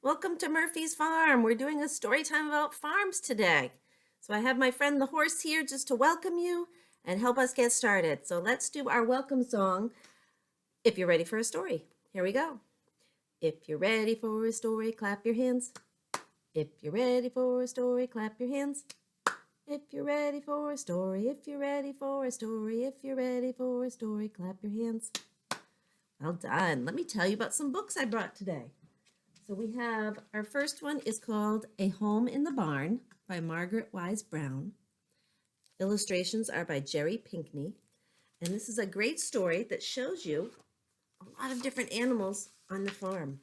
Welcome to Murphy's Farm. We're doing a story time about farms today. So I have my friend the horse here just to welcome you and help us get started. So let's do our welcome song. If you're ready for a story, here we go. If you're ready for a story, clap your hands. If you're ready for a story, clap your hands. If you're ready for a story, if you're ready for a story, if you're ready for a story, clap your hands. Well done. Let me tell you about some books I brought today. So we have, our first one is called A Home in the Barn by Margaret Wise Brown. Illustrations are by Jerry Pinkney. And this is a great story that shows you a lot of different animals on the farm.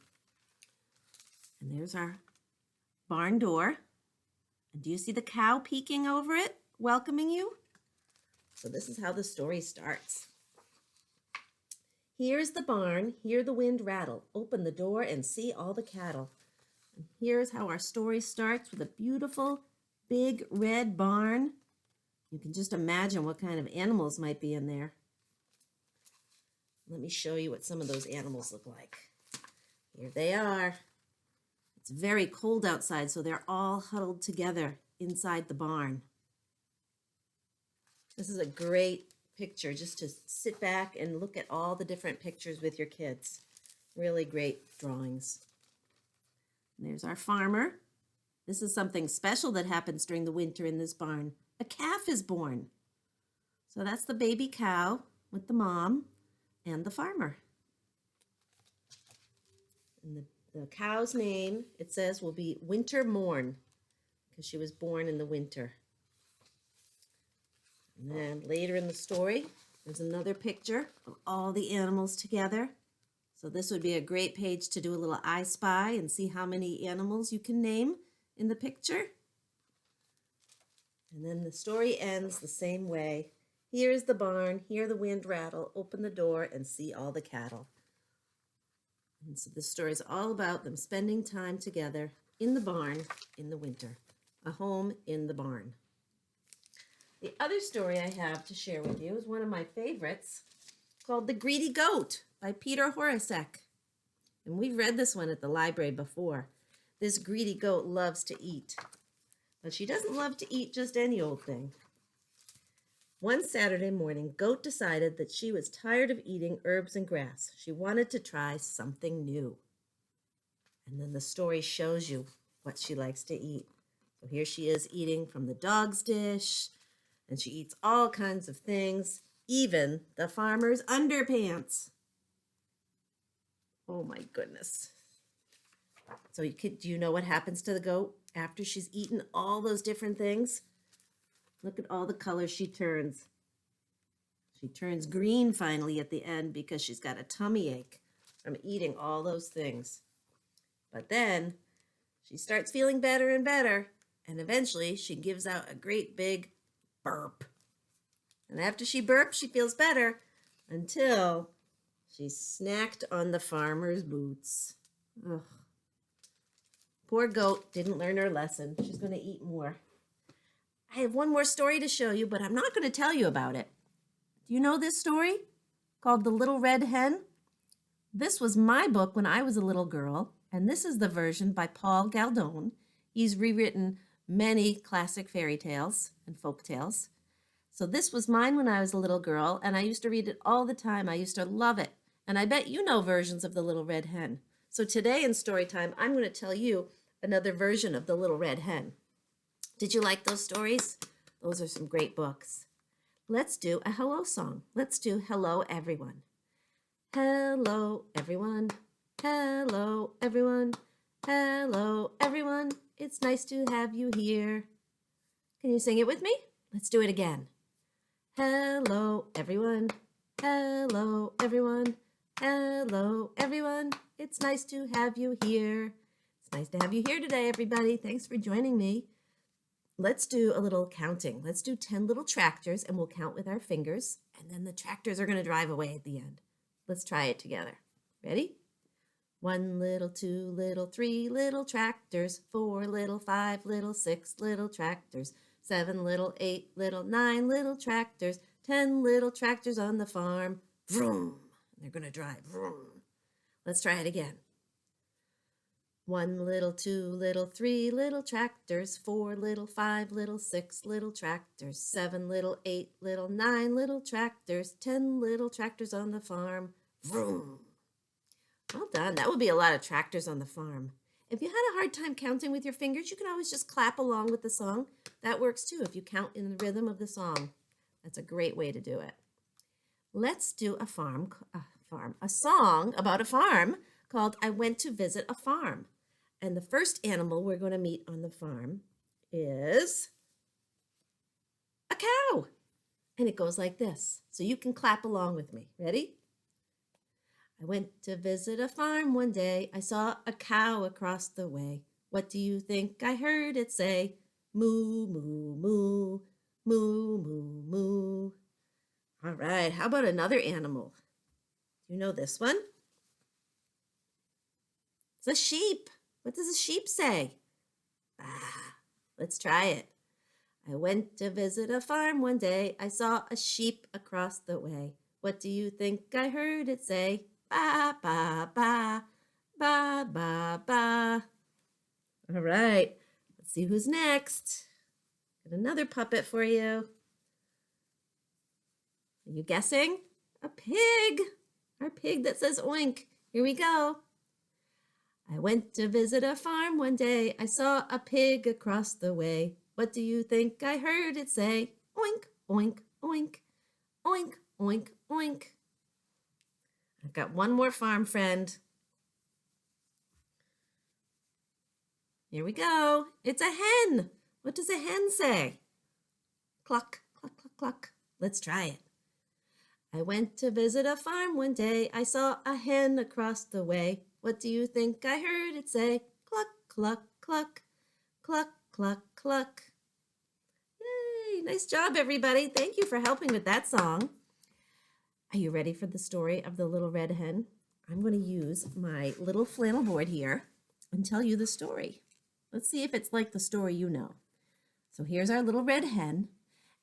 And there's our barn door. And do you see the cow peeking over it, welcoming you? So this is how the story starts. Here's the barn, hear the wind rattle. Open the door and see all the cattle. And here's how our story starts with a beautiful, big red barn. You can just imagine what kind of animals might be in there. Let me show you what some of those animals look like. Here they are. It's very cold outside, so they're all huddled together inside the barn. This is a great picture just to sit back and look at all the different pictures with your kids. Really great drawings. And there's our farmer. This is something special that happens during the winter in this barn. A calf is born. So that's the baby cow with the mom and the farmer. And the cow's name, it says, will be Winter Morn because she was born in the winter. And then later in the story, there's another picture of all the animals together. So this would be a great page to do a little I Spy and see how many animals you can name in the picture. And then the story ends the same way. Here's the barn, hear the wind rattle, open the door and see all the cattle. And so the story is all about them spending time together in the barn in the winter. A home in the barn. The other story I have to share with you is one of my favorites called The Greedy Goat by Peter Horacek. And we've read this one at the library before. This greedy goat loves to eat, but she doesn't love to eat just any old thing. One Saturday morning, Goat decided that she was tired of eating herbs and grass. She wanted to try something new. And then the story shows you what she likes to eat. So here she is eating from the dog's dish, and she eats all kinds of things, even the farmer's underpants. Oh my goodness. So do you know what happens to the goat after she's eaten all those different things? Look at all the colors she turns. She turns green finally at the end because she's got a tummy ache from eating all those things. But then she starts feeling better and better, and eventually she gives out a great big burp. And after she burps, she feels better until she snacked on the farmer's boots. Ugh. Poor goat didn't learn her lesson. She's going to eat more. I have one more story to show you, but I'm not going to tell you about it. Do you know this story called The Little Red Hen? This was my book when I was a little girl, and this is the version by Paul Galdone. He's rewritten many classic fairy tales and folk tales. So this was mine when I was a little girl, and I used to read it all the time. I used to love it. And I bet you know versions of The Little Red Hen. So today in Storytime, I'm going to tell you another version of The Little Red Hen. Did you like those stories? Those are some great books. Let's do a hello song. Let's do Hello Everyone. Hello everyone. Hello everyone. Hello everyone. It's nice to have you here. Can you sing it with me? Let's do it again. Hello everyone. Hello everyone. Hello everyone. It's nice to have you here. It's nice to have you here today, everybody. Thanks for joining me. Let's do a little counting. Let's do 10 little tractors and we'll count with our fingers, and then the tractors are going to drive away at the end. Let's try it together. Ready? 1 little, 2 little, 3 little tractors, 4 little, 5 little, 6 little tractors, 7 little, 8 little, 9 little tractors, 10 little tractors on the farm. Vroom. They're going to drive. Vroom. Let's try it again. 1 little, 2 little, 3 little tractors, 4 little, 5 little, 6 little tractors, 7 little, 8 little, 9 little tractors, 10 little tractors on the farm. Vroom. Well done. That would be a lot of tractors on the farm. If you had a hard time counting with your fingers, you can always just clap along with the song. That works too if you count in the rhythm of the song. That's a great way to do it. Let's do a song about a farm called I Went to Visit a Farm. And the first animal we're going to meet on the farm is a cow. And it goes like this. So you can clap along with me. Ready? I went to visit a farm one day. I saw a cow across the way. What do you think I heard it say? Moo, moo, moo, moo, moo, moo. All right, how about another animal? You know this one? It's a sheep. What does a sheep say? Let's try it. I went to visit a farm one day. I saw a sheep across the way. What do you think I heard it say? Ba, ba, ba, ba, ba, ba. All right, let's see who's next. Got another puppet for you. Are you guessing? A pig. Our pig that says oink. Here we go. I went to visit a farm one day. I saw a pig across the way. What do you think I heard it say? Oink, oink, oink, oink, oink, oink. I've got one more farm friend. Here we go. It's a hen. What does a hen say? Cluck, cluck, cluck, cluck. Let's try it. I went to visit a farm one day. I saw a hen across the way. What do you think I heard it say? Cluck, cluck, cluck, cluck, cluck, cluck. Yay, nice job, everybody. Thank you for helping with that song. Are you ready for the story of the little red hen? I'm going to use my little flannel board here and tell you the story. Let's see if it's like the story you know. So here's our little red hen.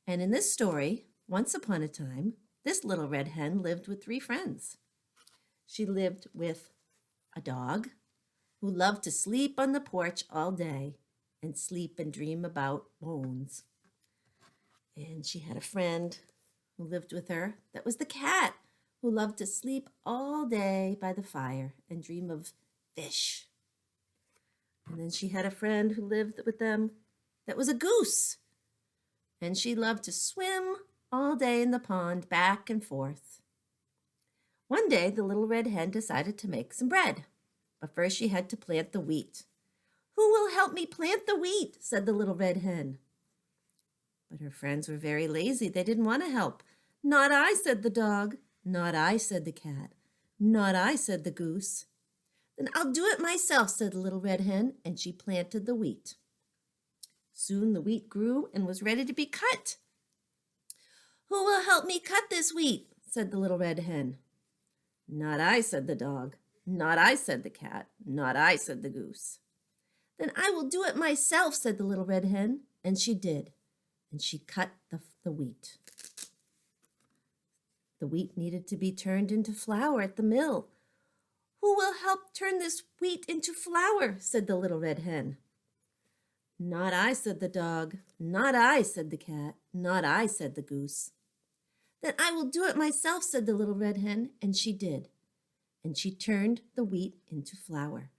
And in this story, once upon a time, this little red hen lived with 3 friends. She lived with a dog who loved to sleep on the porch all day and sleep and dream about bones. And she had a friend who lived with her that was the cat who loved to sleep all day by the fire and dream of fish. And then she had a friend who lived with them that was a goose. And she loved to swim all day in the pond, back and forth. One day, the little red hen decided to make some bread. But first she had to plant the wheat. Who will help me plant the wheat? Said the little red hen. But her friends were very lazy. They didn't want to help. Not I, said the dog. Not I, said the cat. Not I, said the goose. Then I'll do it myself, said the little red hen, and she planted the wheat. Soon the wheat grew and was ready to be cut. Who will help me cut this wheat? Said the little red hen. Not I, said the dog. Not I, said the cat. Not I, said the goose. Then I will do it myself, said the little red hen, and she did. And she cut the wheat. The wheat needed to be turned into flour at the mill. Who will help turn this wheat into flour? Said the little red hen. Not I, said the dog. Not I, said the cat. Not I, said the goose. Then I will do it myself, said the little red hen, and she did. And she turned the wheat into flour.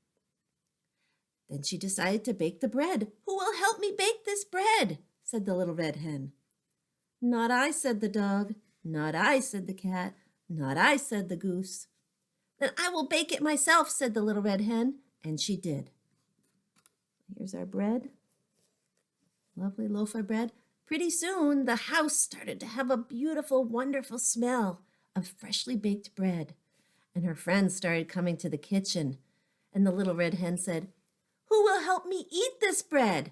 Then she decided to bake the bread. Who will help me bake this bread? Said the little red hen. Not I, said the dog. Not I, said the cat. Not I, said the goose. Then I will bake it myself, said the little red hen, and she did. Here's our bread. Lovely loaf of bread. Pretty soon, the house started to have a beautiful, wonderful smell of freshly baked bread. And her friends started coming to the kitchen. And the little red hen said, Who will help me eat this bread?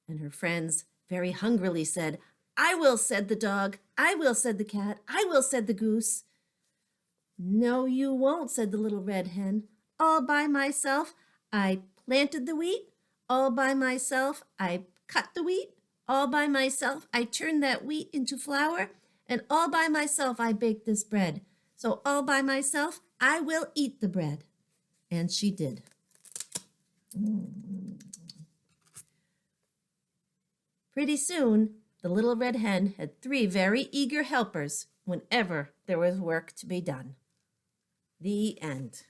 And her friends very hungrily said, I will, said the dog. I will, said the cat. I will, said the goose. No, you won't, said the little red hen. All by myself, I planted the wheat. All by myself, I cut the wheat. All by myself, I turned that wheat into flour. And all by myself, I baked this bread. So all by myself, I will eat the bread. And she did. Pretty soon, the little red hen had 3 very eager helpers whenever there was work to be done. The end.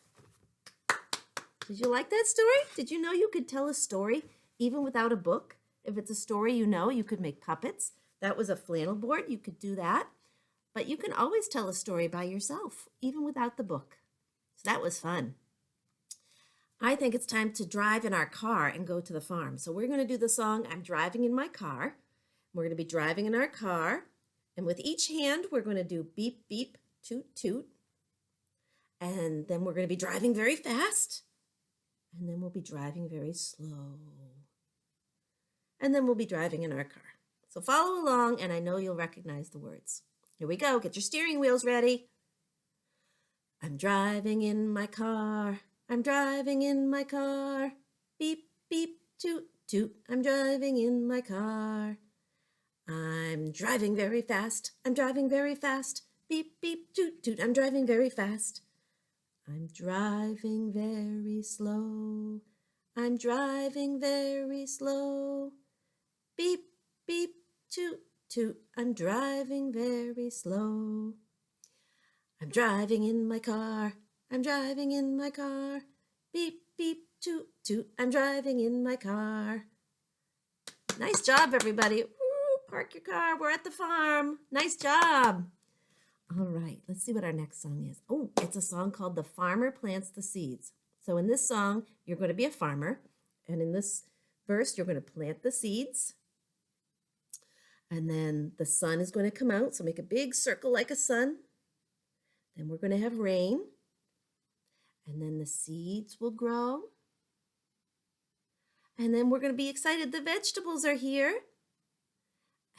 Did you like that story? Did you know you could tell a story even without a book? If it's a story you know, you could make puppets. That was a flannel board. You could do that. But you can always tell a story by yourself, even without the book. So that was fun. I think it's time to drive in our car and go to the farm. So we're going to do the song, I'm Driving in My Car. We're going to be driving in our car. And with each hand, we're going to do beep, beep, toot, toot. And then we're going to be driving very fast. And then we'll be driving very slow. And then we'll be driving in our car. So follow along, and I know you'll recognize the words. Here we go. Get your steering wheels ready. I'm driving in my car. I'm driving in my car. Beep, beep, toot, toot. I'm driving in my car. I'm driving very fast. I'm driving very fast. Beep, beep, toot, toot. I'm driving very fast. I'm driving very slow. I'm driving very slow. Beep, beep, toot, toot. I'm driving very slow. I'm driving in my car. I'm driving in my car. Beep, beep, toot, toot. I'm driving in my car. Nice job, everybody. Woo, park your car. We're at the farm. Nice job. All right, let's see what our next song is. Oh, it's a song called The Farmer Plants the Seeds. So in this song, you're going to be a farmer. And in this verse, you're going to plant the seeds. And then the sun is going to come out. So make a big circle like a sun. Then we're going to have rain. And then the seeds will grow. And then we're going to be excited. The vegetables are here.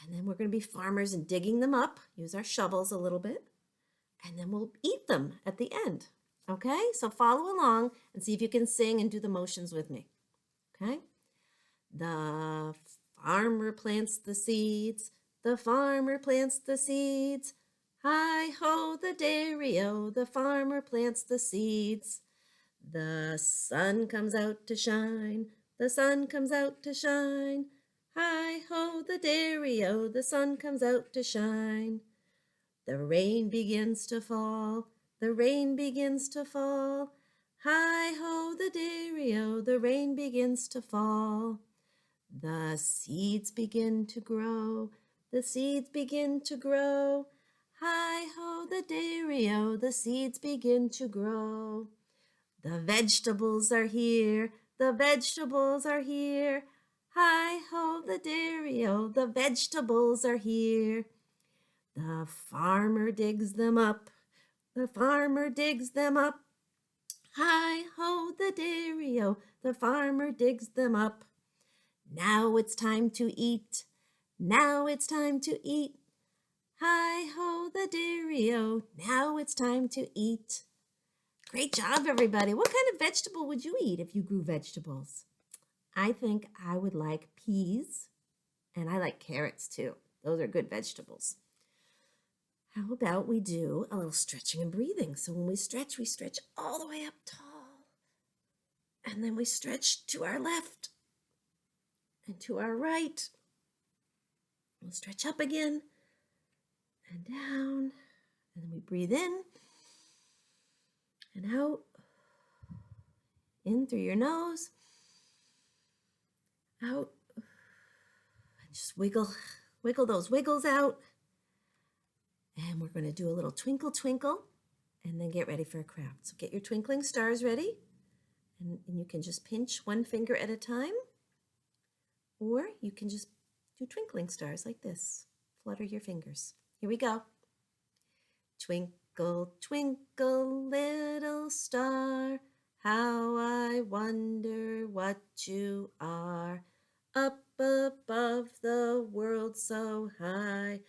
And then we're going to be farmers and digging them up. Use our shovels a little bit. And then we'll eat them at the end. Okay? So follow along and see if you can sing and do the motions with me. Okay? The farmer plants the seeds. The farmer plants the seeds. Hi-ho, the dairy-o. The farmer plants the seeds. The sun comes out to shine. The sun comes out to shine. Hi-ho, the dairy-o, the sun comes out to shine. The rain begins to fall, the rain begins to fall. Hi-ho, the dairy-o, the rain begins to fall. The seeds begin to grow, the seeds begin to grow. Hi-ho, the dairy-o, the seeds begin to grow. The vegetables are here, the vegetables are here. Hi-ho, the dairy-o, the vegetables are here. The farmer digs them up, the farmer digs them up. Hi-ho, the dairy-o, the farmer digs them up. Now it's time to eat, now it's time to eat. Hi-ho, the dairy-o, now it's time to eat. Great job, everybody. What kind of vegetable would you eat if you grew vegetables? I think I would like peas, and I like carrots too. Those are good vegetables. How about we do a little stretching and breathing? So when we stretch all the way up tall. And then we stretch to our left and to our right. We'll stretch up again and down. And then we breathe in and out. In through your nose. Out. And just wiggle those wiggles out. And we're going to do a little twinkle, twinkle, and then get ready for a craft. So get your twinkling stars ready. And you can just pinch one finger at a time. Or you can just do twinkling stars like this. Flutter your fingers. Here we go. Twinkle, twinkle, little star, how I wonder what you are. Up above the world so high,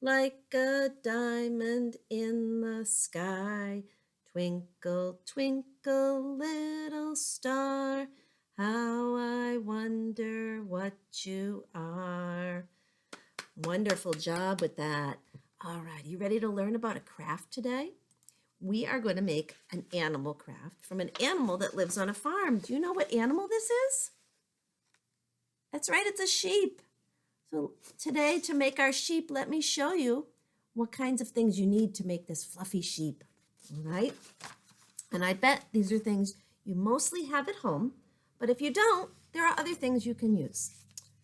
like a diamond in the sky. Twinkle, twinkle, little star, how I wonder what you are. Wonderful job with that. All right, you ready to learn about a craft today? we are going to make an animal craft from an animal that lives on a farm. Do you know what animal this is? That's right, it's a sheep. So today, to make our sheep, let me show you what kinds of things you need to make this fluffy sheep. All right? And I bet these are things you mostly have at home, but if you don't, there are other things you can use.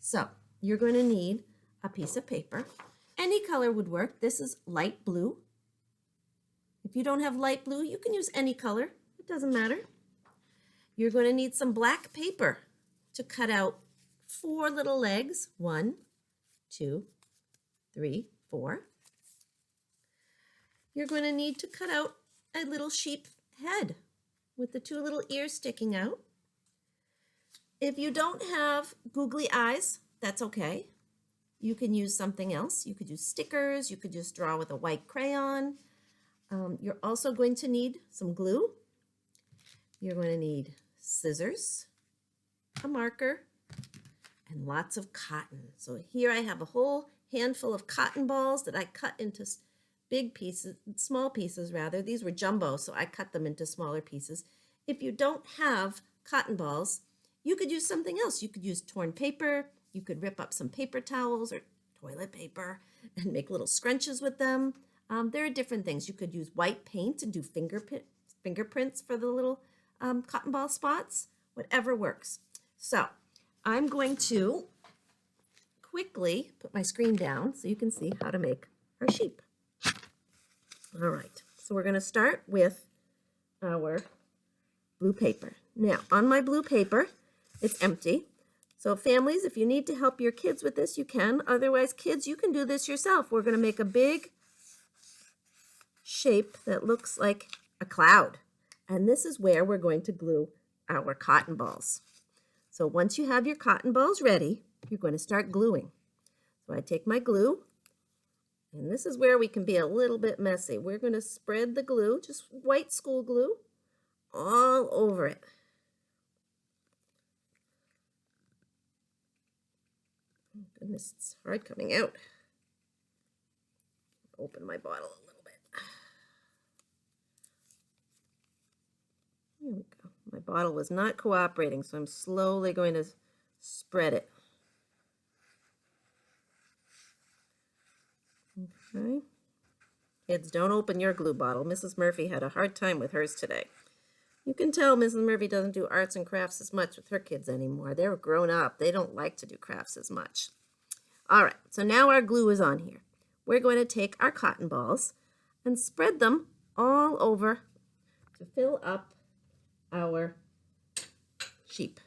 So you're going to need a piece of paper. Any color would work. This is light blue. If you don't have light blue, you can use any color. It doesn't matter. You're going to need some black paper to cut out 4 little legs. 1, 2, 3, 4. You're going to need to cut out a little sheep head with the 2 little ears sticking out. If you don't have googly eyes, that's okay. You can use something else. You could use stickers. You could just draw with a white crayon. You're also going to need some glue. You're going to need scissors, a marker, and lots of cotton. So here I have a whole handful of cotton balls that I cut into big pieces, small pieces rather. These were jumbo, so I cut them into smaller pieces. If you don't have cotton balls, you could use something else. You could use torn paper. You could rip up some paper towels or toilet paper and make little scrunches with them. There are different things. You could use white paint and do fingerprints for the little cotton ball spots. Whatever works. So I'm going to quickly put my screen down so you can see how to make our sheep. All right, so we're going to start with our blue paper. Now, on my blue paper, it's empty. So families, if you need to help your kids with this, you can. Otherwise, kids, you can do this yourself. We're going to make a big shape that looks like a cloud. And this is where we're going to glue our cotton balls. So once you have your cotton balls ready, you're going to start gluing. So I take my glue, and this is where we can be a little bit messy. We're going to spread the glue, just white school glue, all over it. Oh, goodness, it's hard coming out. Open my bottle a little bit. There we go. My bottle was not cooperating, so I'm slowly going to spread it. Okay. Kids, don't open your glue bottle. Mrs. Murphy had a hard time with hers today. You can tell Mrs. Murphy doesn't do arts and crafts as much with her kids anymore. They're grown up. They don't like to do crafts as much. All right, so now our glue is on here. We're going to take our cotton balls and spread them all over to fill up our sheep.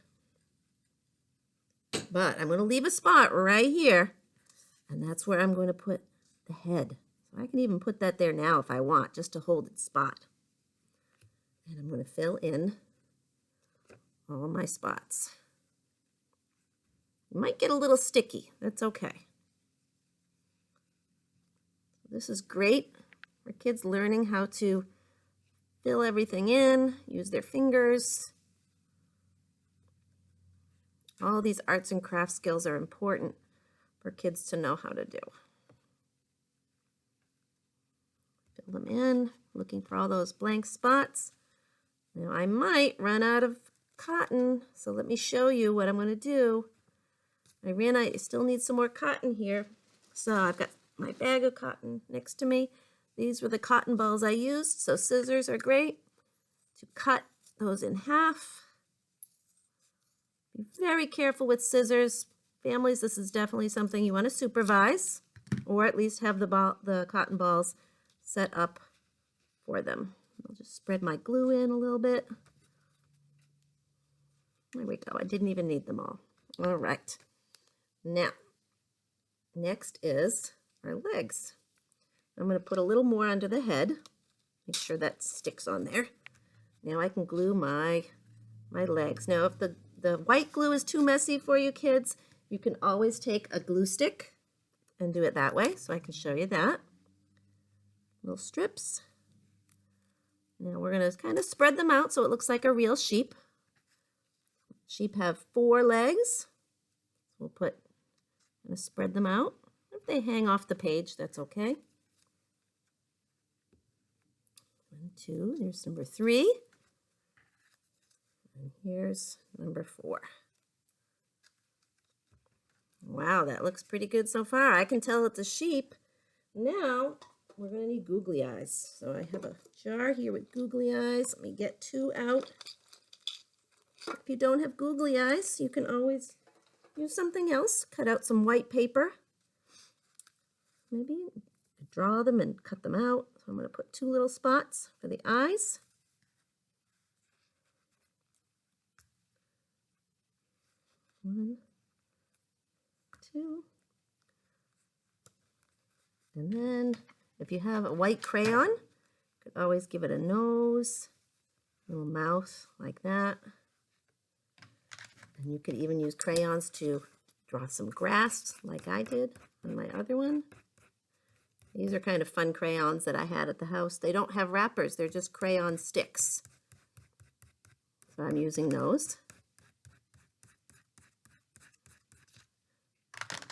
But I'm going to leave a spot right here, and that's where I'm going to put the head. So I can even put that there now if I want, just to hold its spot. And I'm going to fill in all my spots. It might get a little sticky. That's okay. This is great for kids learning how to fill everything in, use their fingers. All these arts and craft skills are important for kids to know how to do. Fill them in, looking for all those blank spots. Now I might run out of cotton, so let me show you what I'm going to do. I still need some more cotton here. So I've got my bag of cotton next to me. These were the cotton balls I used, so scissors are great to cut those in half. Be very careful with scissors. Families, this is definitely something you want to supervise, or at least have the cotton balls set up for them. I'll just spread my glue in a little bit. There we go. I didn't even need them all. All right. Now, next is our legs. I'm going to put a little more under the head. Make sure that sticks on there. Now I can glue my legs. Now, if the white glue is too messy for you kids, you can always take a glue stick and do it that way. So I can show you that. Little strips. Now we're going to kind of spread them out so it looks like a real sheep. Sheep have 4 legs. I'm going to spread them out. If they hang off the page, that's okay. 1, 2. There's number 3. And here's number 4. Wow, that looks pretty good so far. I can tell it's a sheep. Now, we're going to need googly eyes. So I have a jar here with googly eyes. Let me get 2 out. If you don't have googly eyes, you can always use something else. Cut out some white paper. Maybe draw them and cut them out. So I'm going to put 2 little spots for the eyes. One, 2. And then if you have a white crayon, you could always give it a nose, little mouth like that. And you could even use crayons to draw some grass like I did on my other one. These are kind of fun crayons that I had at the house. They don't have wrappers, they're just crayon sticks. So I'm using those.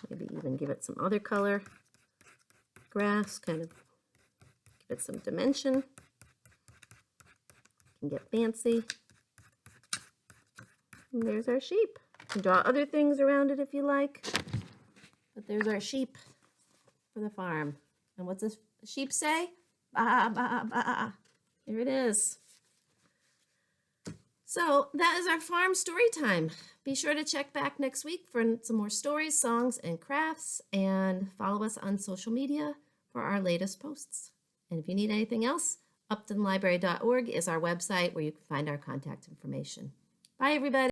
Maybe even give it some other color. Grass, kind of give it some dimension. You can get fancy. And there's our sheep. You can draw other things around it if you like. But there's our sheep for the farm. And what's this sheep say? Ba, ba, ba. Here it is. So that is our farm story time. Be sure to check back next week for some more stories, songs, and crafts, and follow us on social media for our latest posts. And if you need anything else, uptonlibrary.org is our website where you can find our contact information. Bye, everybody.